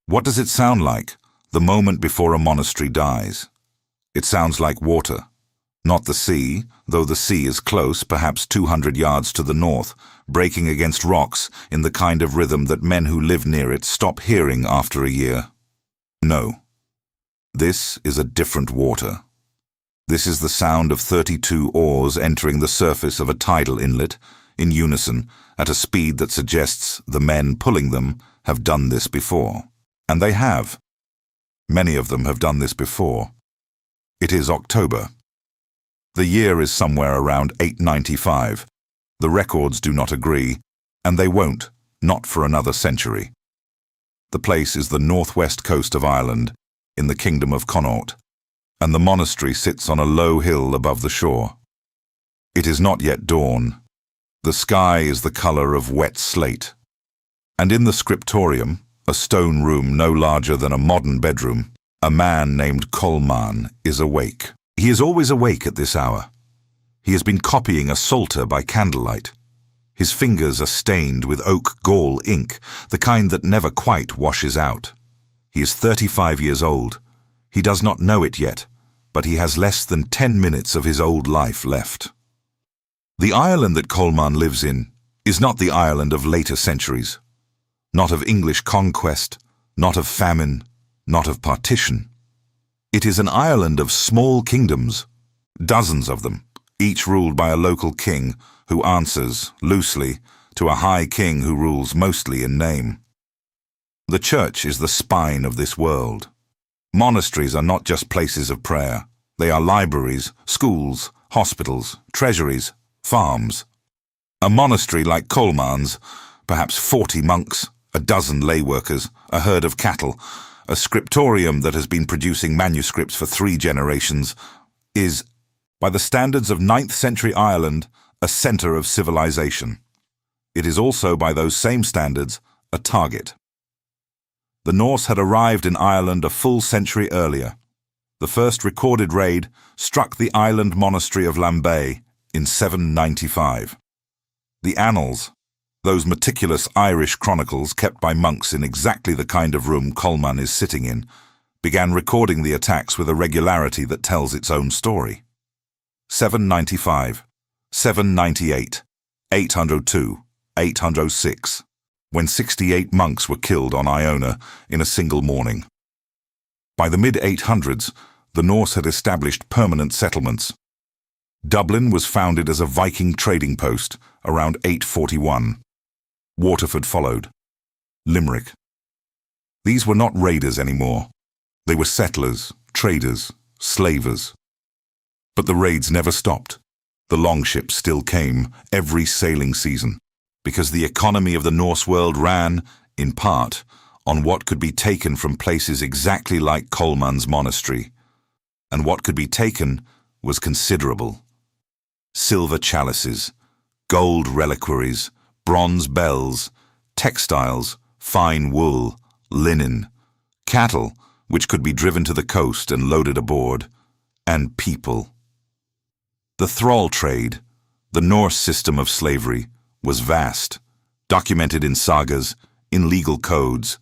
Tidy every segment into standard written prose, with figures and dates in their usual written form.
What does it sound like the moment before a monastery dies? It sounds like water. Not the sea, though the sea is close, perhaps 200 yards to the north, breaking against rocks in the kind of rhythm that men who live near it stop hearing after a year. No. This is a different water. This is the sound of 32 oars entering the surface of a tidal inlet, in unison, at a speed that suggests the men pulling them have done this before. And they have. Many of them have done this before. It is October. The year is somewhere around 895. The records do not agree, and they won't, not for another century. The place is the northwest coast of Ireland, in the kingdom of Connaught, and the monastery sits on a low hill above the shore. It is not yet dawn. The sky is the color of wet slate. And in the scriptorium, a stone room no larger than a modern bedroom, a man named Colmán is awake. He is always awake at this hour. He has been copying a psalter by candlelight. His fingers are stained with oak gall ink, the kind that never quite washes out. He is 35 years old. He does not know it yet, but he has less than 10 minutes of his old life left. The Ireland that Colmán lives in is not the Ireland of later centuries, not of English conquest, not of famine, not of partition. It is an Ireland of small kingdoms, dozens of them, each ruled by a local king who answers, loosely, to a high king who rules mostly in name. The church is the spine of this world. Monasteries are not just places of prayer. They are libraries, schools, hospitals, treasuries, farms. A monastery like Colmán's, perhaps 40 monks, a dozen lay workers, a herd of cattle, a scriptorium that has been producing manuscripts for 3 generations, is, by the standards of 9th century Ireland, a centre of civilization. It is also, by those same standards, a target. The Norse had arrived in Ireland a full century earlier. The first recorded raid struck the island monastery of Lambay in 795. The annals, those meticulous Irish chronicles kept by monks in exactly the kind of room Colmán is sitting in, began recording the attacks with a regularity that tells its own story. 795, 798, 802, 806, when 68 monks were killed on Iona in a single morning. By the mid-800s, the Norse had established permanent settlements. Dublin was founded as a Viking trading post around 841. Waterford followed. Limerick. These were not raiders anymore. They were settlers, traders, slavers. But the raids never stopped. The longships still came every sailing season, because the economy of the Norse world ran, in part, on what could be taken from places exactly like Colmán's monastery. And what could be taken was considerable. Silver chalices, gold reliquaries, bronze bells, textiles, fine wool, linen, cattle, which could be driven to the coast and loaded aboard, and people. The thrall trade, the Norse system of slavery, was vast, documented in sagas, in legal codes,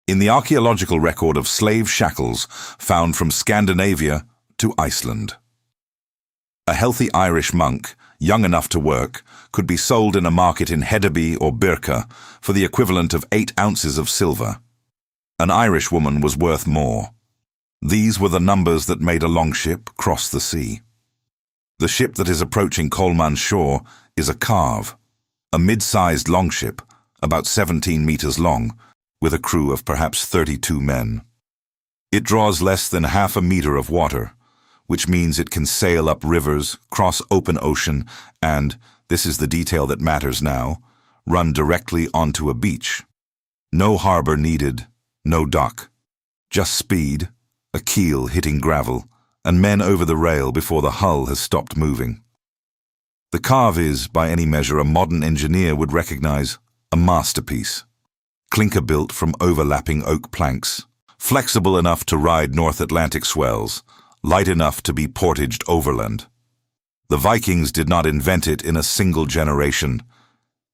in the archaeological record of slave shackles found from Scandinavia to Iceland. A healthy Irish monk, young enough to work, could be sold in a market in Hedeby or Birka for the equivalent of 8 ounces of silver. An Irish woman was worth more. These were the numbers that made a longship cross the sea. The ship that is approaching Colmán's shore is a carve, a mid-sized longship, about 17 meters long, with a crew of perhaps 32 men. It draws less than half a meter of water, which means it can sail up rivers, cross open ocean, and, this is the detail that matters now, run directly onto a beach. No harbor needed, no dock. Just speed, a keel hitting gravel, and men over the rail before the hull has stopped moving. The carve is, by any measure a modern engineer would recognize, a masterpiece. Clinker-built from overlapping oak planks, flexible enough to ride North Atlantic swells, light enough to be portaged overland. The Vikings did not invent it in a single generation.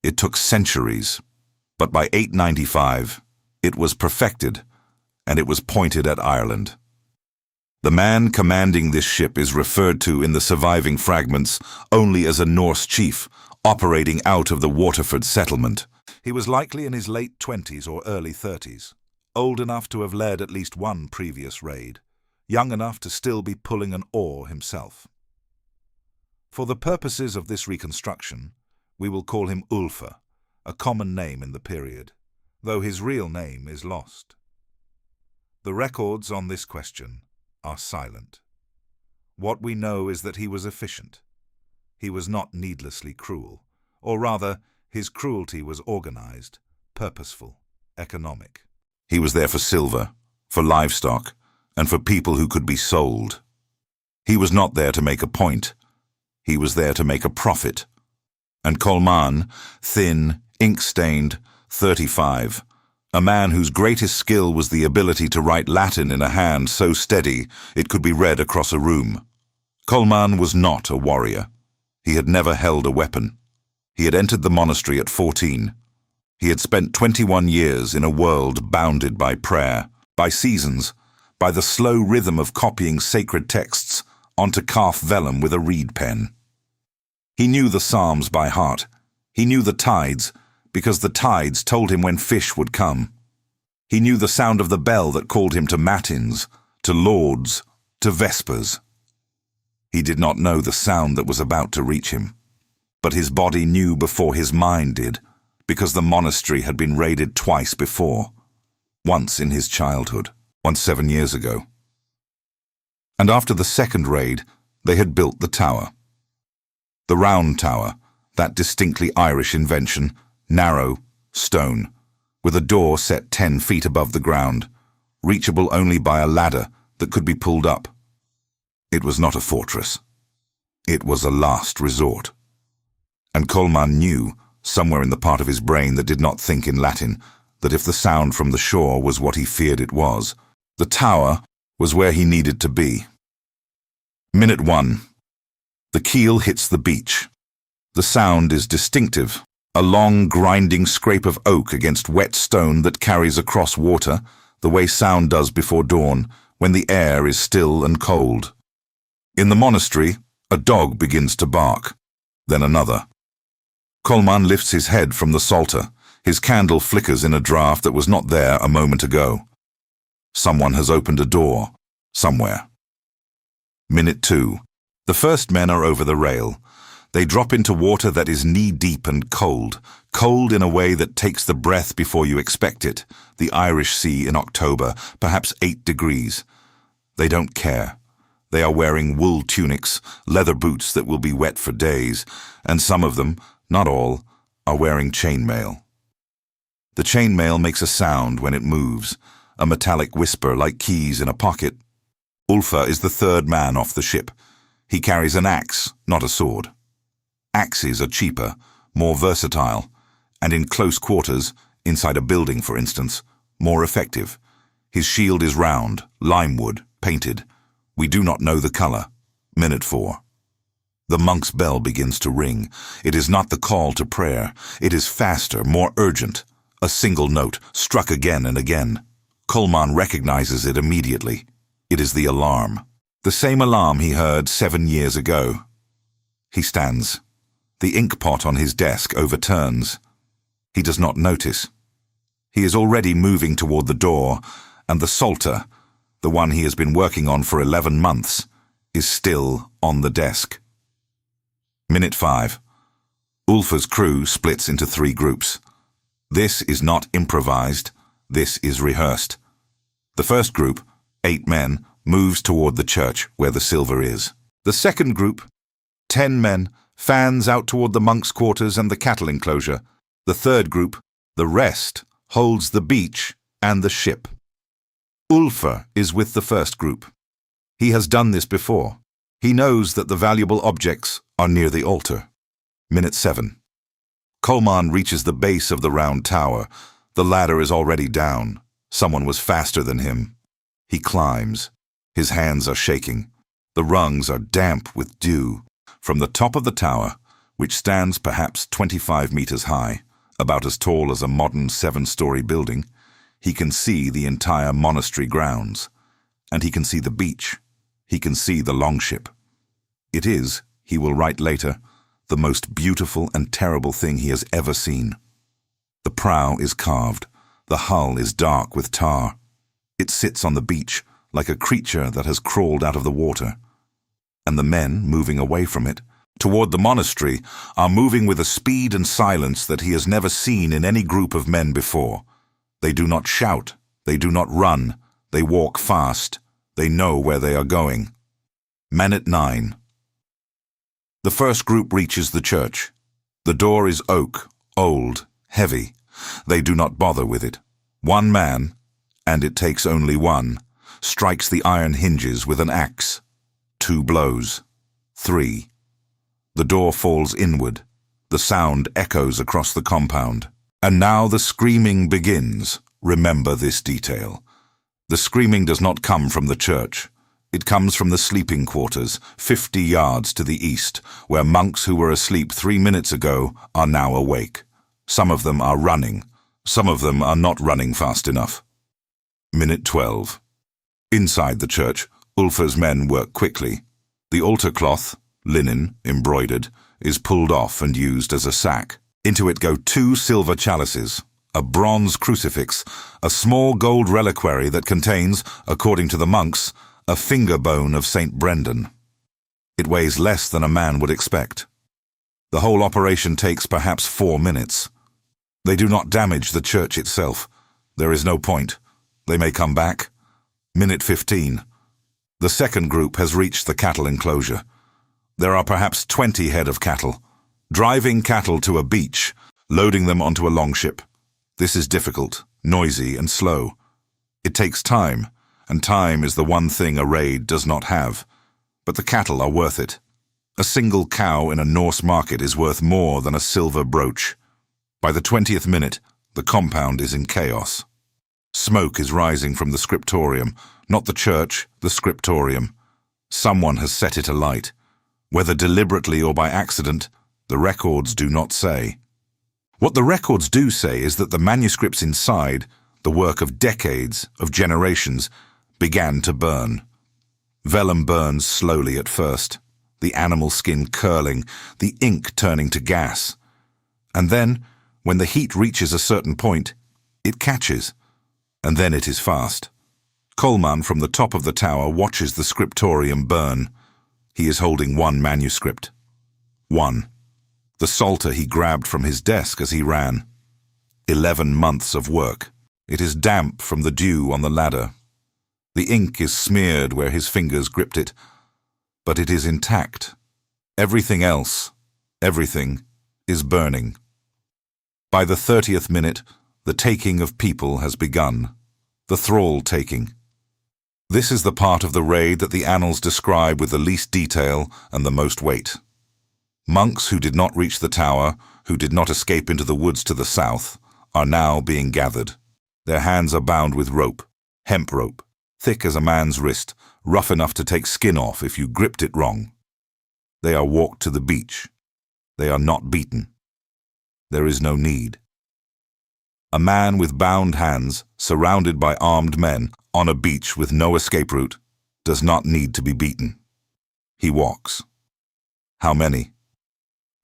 It took centuries, but by 895, it was perfected, and it was pointed at Ireland. The man commanding this ship is referred to in the surviving fragments only as a Norse chief, operating out of the Waterford settlement. He was likely in his late 20s or early 30s, old enough to have led at least one previous raid, young enough to still be pulling an oar himself. For the purposes of this reconstruction, we will call him Ulfr, a common name in the period, though his real name is lost. The records on this question are silent. What we know is that he was efficient. He was not needlessly cruel, or rather, his cruelty was organized, purposeful, economic. He was there for silver, for livestock, and for people who could be sold. He was not there to make a point. He was there to make a profit. And Colmán, thin, ink-stained, 35, a man whose greatest skill was the ability to write Latin in a hand so steady it could be read across a room. Colmán was not a warrior. He had never held a weapon. He had entered the monastery at 14. He had spent 21 years in a world bounded by prayer, by seasons, by the slow rhythm of copying sacred texts onto calf vellum with a reed pen. He knew the Psalms by heart. He knew the tides, because the tides told him when fish would come. He knew the sound of the bell that called him to matins, to lauds, to vespers. He did not know the sound that was about to reach him. But his body knew before his mind did, because the monastery had been raided twice before. Once in his childhood, once 7 years ago. And after the second raid, they had built the tower. The round tower, that distinctly Irish invention, narrow, stone, with a door set 10 feet above the ground, reachable only by a ladder that could be pulled up. It was not a fortress. It was a last resort. And Colmán knew, somewhere in the part of his brain that did not think in Latin, that if the sound from the shore was what he feared it was, the tower was where he needed to be. Minute 1. The keel hits the beach. The sound is distinctive, a long, grinding scrape of oak against wet stone that carries across water, the way sound does before dawn, when the air is still and cold. In the monastery, a dog begins to bark, then another. Colmán lifts his head from the psalter. His candle flickers in a draught that was not there a moment ago. Someone has opened a door, somewhere. Minute 2. The first men are over the rail. They drop into water that is knee-deep and cold, cold in a way that takes the breath before you expect it, the Irish Sea in October, perhaps 8 degrees. They don't care. They are wearing wool tunics, leather boots that will be wet for days, and some of them, not all, are wearing chainmail. The chainmail makes a sound when it moves, a metallic whisper like keys in a pocket. Ulfr is the third man off the ship. He carries an axe, not a sword. Axes are cheaper, more versatile, and in close quarters, inside a building for instance, more effective. His shield is round, limewood, painted. We do not know the color. Minute 4. The monk's bell begins to ring. It is not the call to prayer. It is faster, more urgent. A single note, struck again and again. Colmán recognizes it immediately. It is the alarm. The same alarm he heard 7 years ago. He stands. The ink pot on his desk overturns. He does not notice. He is already moving toward the door, and the psalter, the one he has been working on for 11 months, is still on the desk. Minute 5. Ulfr's crew splits into 3 groups. This is not improvised, this is rehearsed. The first group, 8 men, moves toward the church where the silver is. The second group, 10 men, fans out toward the monks' quarters and the cattle enclosure. The third group, the rest, holds the beach and the ship. Ulfr is with the first group. He has done this before. He knows that the valuable objects are near the altar. Minute 7. Colmán reaches the base of the round tower. The ladder is already down. Someone was faster than him. He climbs. His hands are shaking. The rungs are damp with dew. From the top of the tower, which stands perhaps 25 meters high, about as tall as a modern 7-story building, he can see the entire monastery grounds. And he can see the beach. He can see the longship. It is, he will write later, the most beautiful and terrible thing he has ever seen. The prow is carved. The hull is dark with tar. It sits on the beach like a creature that has crawled out of the water. And the men, moving away from it, toward the monastery, are moving with a speed and silence that he has never seen in any group of men before. They do not shout. They do not run. They walk fast. They know where they are going. Minute 9. The first group reaches the church. The door is oak, old, heavy. They do not bother with it. One man, and it takes only one, strikes the iron hinges with an axe. 2 blows. 3. The door falls inward. The sound echoes across the compound. And now the screaming begins. Remember this detail. The screaming does not come from the church. It comes from the sleeping quarters, 50 yards to the east, where monks who were asleep 3 minutes ago are now awake. Some of them are running. Some of them are not running fast enough. Minute 12. Inside the church, Ulfar's men work quickly. The altar cloth, linen, embroidered, is pulled off and used as a sack. Into it go 2 silver chalices, a bronze crucifix, a small gold reliquary that contains, according to the monks, a finger bone of St. Brendan. It weighs less than a man would expect. The whole operation takes perhaps 4 minutes. They do not damage the church itself. There is no point. They may come back. Minute 15. The second group has reached the cattle enclosure. There are perhaps 20 head of cattle. Driving cattle to a beach, loading them onto a longship. This is difficult, noisy, and slow. It takes time, and time is the one thing a raid does not have. But the cattle are worth it. A single cow in a Norse market is worth more than a silver brooch. By the 20th minute, the compound is in chaos. Smoke is rising from the scriptorium, not the church, the scriptorium. Someone has set it alight. Whether deliberately or by accident, the records do not say. What the records do say is that the manuscripts inside, the work of decades, of generations, began to burn. Vellum burns slowly at first, the animal skin curling, the ink turning to gas. And then, when the heat reaches a certain point, it catches, and then it is fast. Colmán from the top of the tower watches the scriptorium burn. He is holding 1 manuscript. 1. The psalter he grabbed from his desk as he ran. 11 months of work. It is damp from the dew on the ladder. The ink is smeared where his fingers gripped it, but it is intact. Everything else, everything, is burning. By the 30th minute, the taking of people has begun. The thrall taking. This is the part of the raid that the annals describe with the least detail and the most weight. Monks who did not reach the tower, who did not escape into the woods to the south, are now being gathered. Their hands are bound with rope, hemp rope, thick as a man's wrist, rough enough to take skin off if you gripped it wrong. They are walked to the beach. They are not beaten. There is no need. A man with bound hands, surrounded by armed men, on a beach with no escape route, does not need to be beaten. He walks. How many?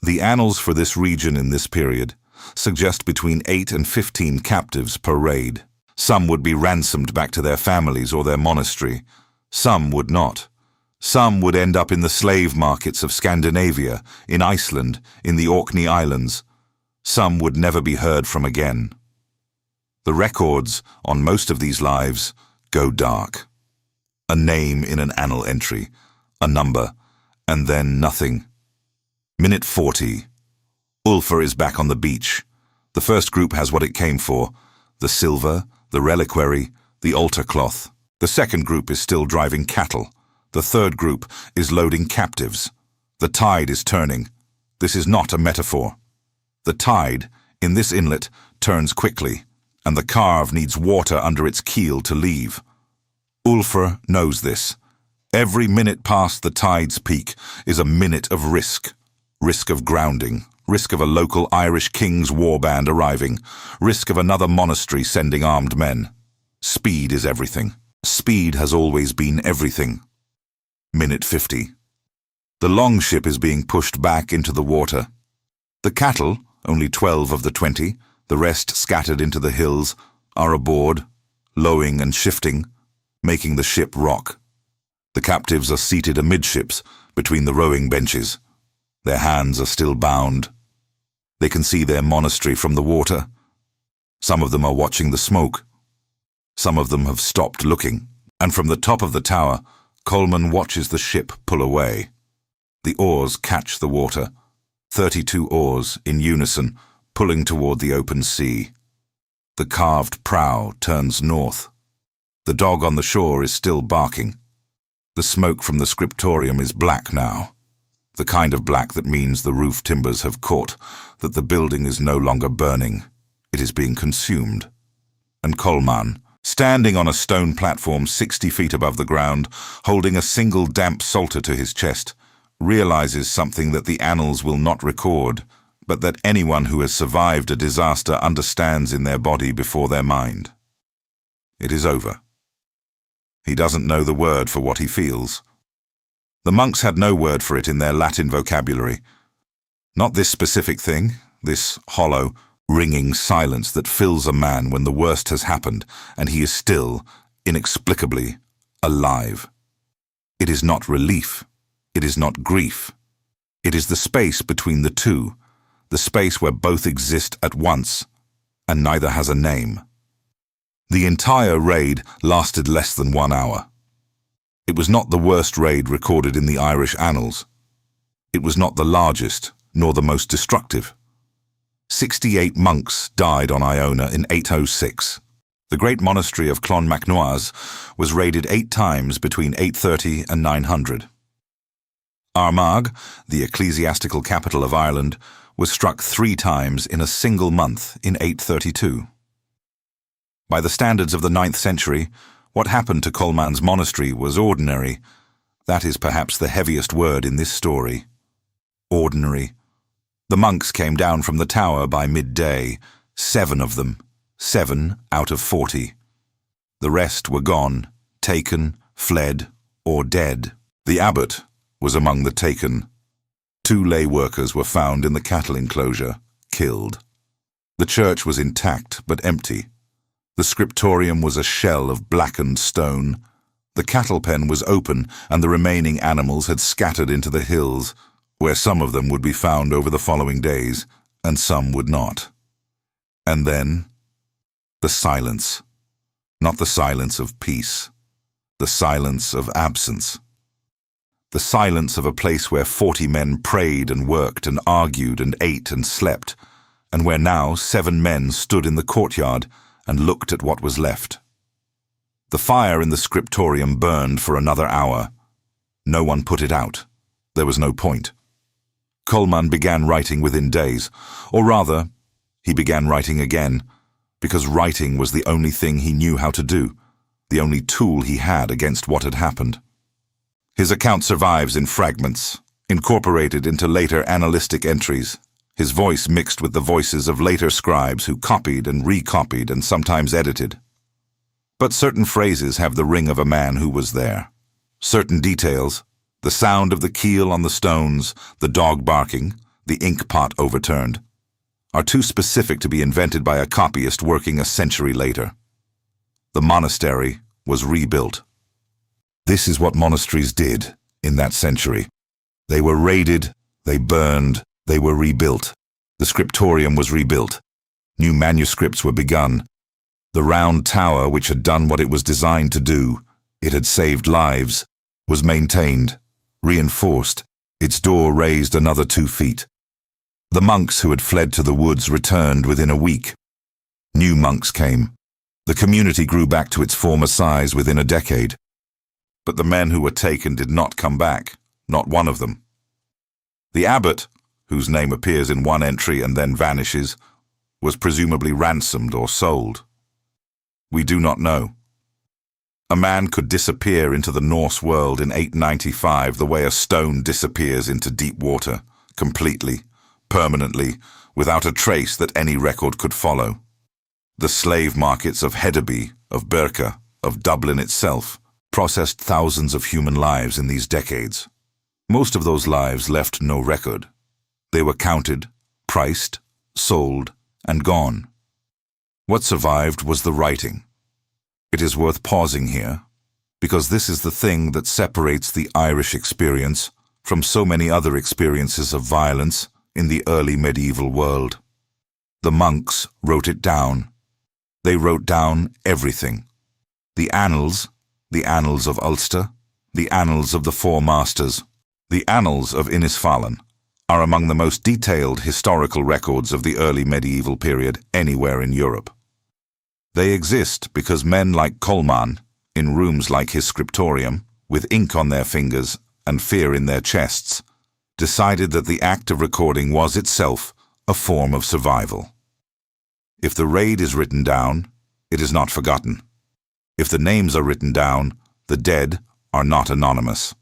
The annals for this region in this period suggest between 8 and 15 captives per raid. Some would be ransomed back to their families or their monastery. Some would not. Some would end up in the slave markets of Scandinavia, in Iceland, in the Orkney Islands. Some would never be heard from again. The records on most of these lives go dark. A name in an annal entry, a number, and then nothing. Minute 40. Ulfar is back on the beach. The first group has what it came for: the silver, the reliquary, the altar cloth. The second group is still driving cattle. The third group is loading captives. The tide is turning. This is not a metaphor. The tide, in this inlet, turns quickly, and the carve needs water under its keel to leave. Ulfar knows this. Every minute past the tide's peak is a minute of risk. Risk of grounding, risk of a local Irish king's warband arriving, risk of another monastery sending armed men. Speed is everything. Speed has always been everything. Minute 50. The longship is being pushed back into the water. The cattle, only 12 of the 20, the rest scattered into the hills, are aboard, lowing and shifting, making the ship rock. The captives are seated amidships, between the rowing benches. Their hands are still bound. They can see their monastery from the water. Some of them are watching the smoke. Some of them have stopped looking, and from the top of the tower, Colmán watches the ship pull away. The oars catch the water, 32 oars in unison, pulling toward the open sea. The carved prow turns north. The dog on the shore is still barking. The smoke from the scriptorium is black now, the kind of black that means the roof timbers have caught, that the building is no longer burning. It is being consumed. And Colmán, standing on a stone platform 60 feet above the ground, holding a single damp psalter to his chest, realizes something that the annals will not record, but that anyone who has survived a disaster understands in their body before their mind. It is over. He doesn't know the word for what he feels. The monks had no word for it in their Latin vocabulary. Not this specific thing, this hollow, ringing silence that fills a man when the worst has happened and he is still, inexplicably, alive. It is not relief. It is not grief. It is the space between the two, the space where both exist at once, and neither has a name. The entire raid lasted less than 1 hour. It was not the worst raid recorded in the Irish annals. It was not the largest, nor the most destructive. 68 monks died on Iona in 806. The great monastery of Clonmacnoise was raided 8 times between 830 and 900. Armagh, the ecclesiastical capital of Ireland, was struck 3 times in a single month in 832. By the standards of the 9th century, what happened to Colmán's monastery was ordinary. That is perhaps the heaviest word in this story. Ordinary. The monks came down from the tower by midday, 7 of them, 7 out of 40. The rest were gone, taken, fled, or dead. The abbot was among the taken. 2 lay workers were found in the cattle enclosure, killed. The church was intact but empty. The scriptorium was a shell of blackened stone. The cattle pen was open, and the remaining animals had scattered into the hills, where some of them would be found over the following days, and some would not. And then, the silence. Not the silence of peace. The silence of absence. The silence of a place where 40 men prayed and worked and argued and ate and slept, and where now 7 men stood in the courtyard and looked at what was left. The fire in the scriptorium burned for another hour. No one put it out. There was no point. Colmán began writing within days, or rather, he began writing again, because writing was the only thing he knew how to do, the only tool he had against what had happened. His account survives in fragments, incorporated into later annalistic entries, his voice mixed with the voices of later scribes who copied and recopied and sometimes edited. But certain phrases have the ring of a man who was there. Certain details, the sound of the keel on the stones, the dog barking, the ink pot overturned, are too specific to be invented by a copyist working a century later. The monastery was rebuilt. This is what monasteries did in that century. They were raided, they burned, they were rebuilt. The scriptorium was rebuilt. New manuscripts were begun. The round tower, which had done what it was designed to do, it had saved lives, was maintained, reinforced, its door raised another 2 feet. The monks who had fled to the woods returned within a week. New monks came. The community grew back to its former size within a decade. But the men who were taken did not come back, not one of them. The abbot, whose name appears in one entry and then vanishes, was presumably ransomed or sold. We do not know. A man could disappear into the Norse world in 895 the way a stone disappears into deep water, completely, permanently, without a trace that any record could follow. The slave markets of Hedeby, of Circa, of Dublin itself, processed thousands of human lives in these decades. Most of those lives left no record. They were counted, priced, sold, and gone. What survived was the writing. It is worth pausing here, because this is the thing that separates the Irish experience from so many other experiences of violence in the early medieval world. The monks wrote it down. They wrote down everything. The annals of Ulster, the annals of the Four Masters, the annals of Innisfallen, are among the most detailed historical records of the early medieval period anywhere in Europe. They exist because men like Colmán, in rooms like his scriptorium, with ink on their fingers and fear in their chests, decided that the act of recording was itself a form of survival. If the raid is written down, it is not forgotten. If the names are written down, the dead are not anonymous.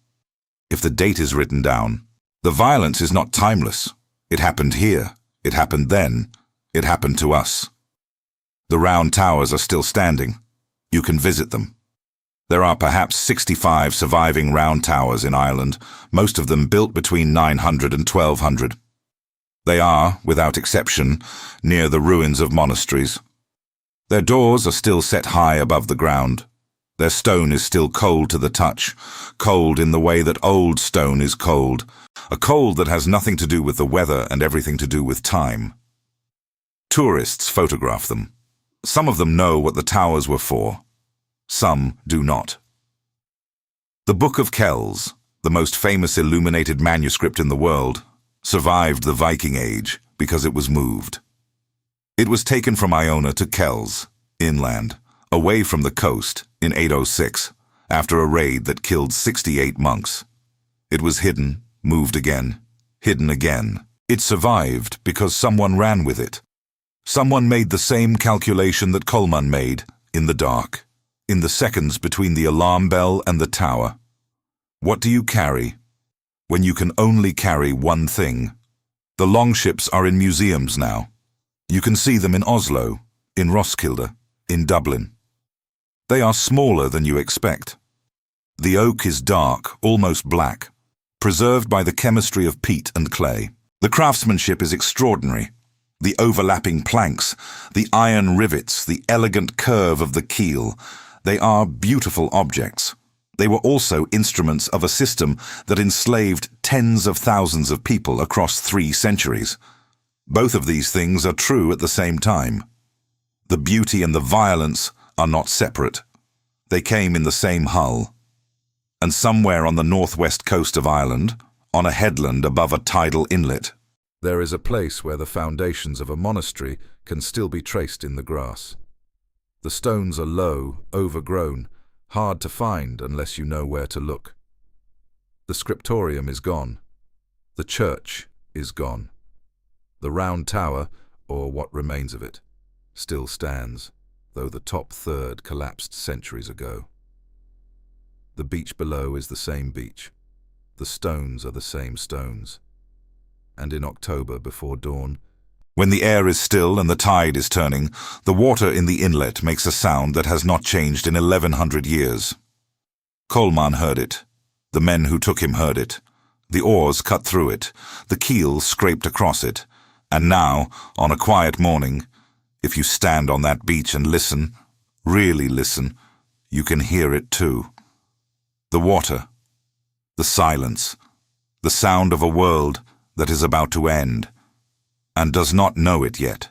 If the date is written down, the violence is not timeless. It happened here, it happened then, it happened to us. The round towers are still standing. You can visit them. There are perhaps 65 surviving round towers in Ireland, most of them built between 900 and 1200. They are, without exception, near the ruins of monasteries. Their doors are still set high above the ground. Their stone is still cold to the touch, cold in the way that old stone is cold, a cold that has nothing to do with the weather and everything to do with time. Tourists photograph them. Some of them know what the towers were for. Some do not. The Book of Kells, the most famous illuminated manuscript in the world, survived the Viking Age because it was moved. It was taken from Iona to Kells, inland, away from the coast, in 806, after a raid that killed 68 monks. It was hidden, moved again, hidden again. It survived because someone ran with it. Someone made the same calculation that Colmán made, in the dark, in the seconds between the alarm bell and the tower. What do you carry when you can only carry one thing? The longships are in museums now. You can see them in Oslo, in Roskilde, in Dublin. They are smaller than you expect. The oak is dark, almost black, preserved by the chemistry of peat and clay. The craftsmanship is extraordinary. The overlapping planks, the iron rivets, the elegant curve of the keel, they are beautiful objects. They were also instruments of a system that enslaved tens of thousands of people across 3 centuries. Both of these things are true at the same time. The beauty and the violence are not separate. They came in the same hull. And somewhere on the northwest coast of Ireland, on a headland above a tidal inlet, there is a place where the foundations of a monastery can still be traced in the grass. The stones are low, overgrown, hard to find unless you know where to look. The scriptorium is gone. The church is gone. The round tower, or what remains of it, still stands, though the top third collapsed centuries ago. The beach below is the same beach. The stones are the same stones. And in October before dawn, when the air is still and the tide is turning, the water in the inlet makes a sound that has not changed in 1100 years. Colmán heard it. The men who took him heard it. The oars cut through it. The keel scraped across it. And now, on a quiet morning, if you stand on that beach and listen, really listen, you can hear it too. The water, the silence, the sound of a world that is about to end, and does not know it yet.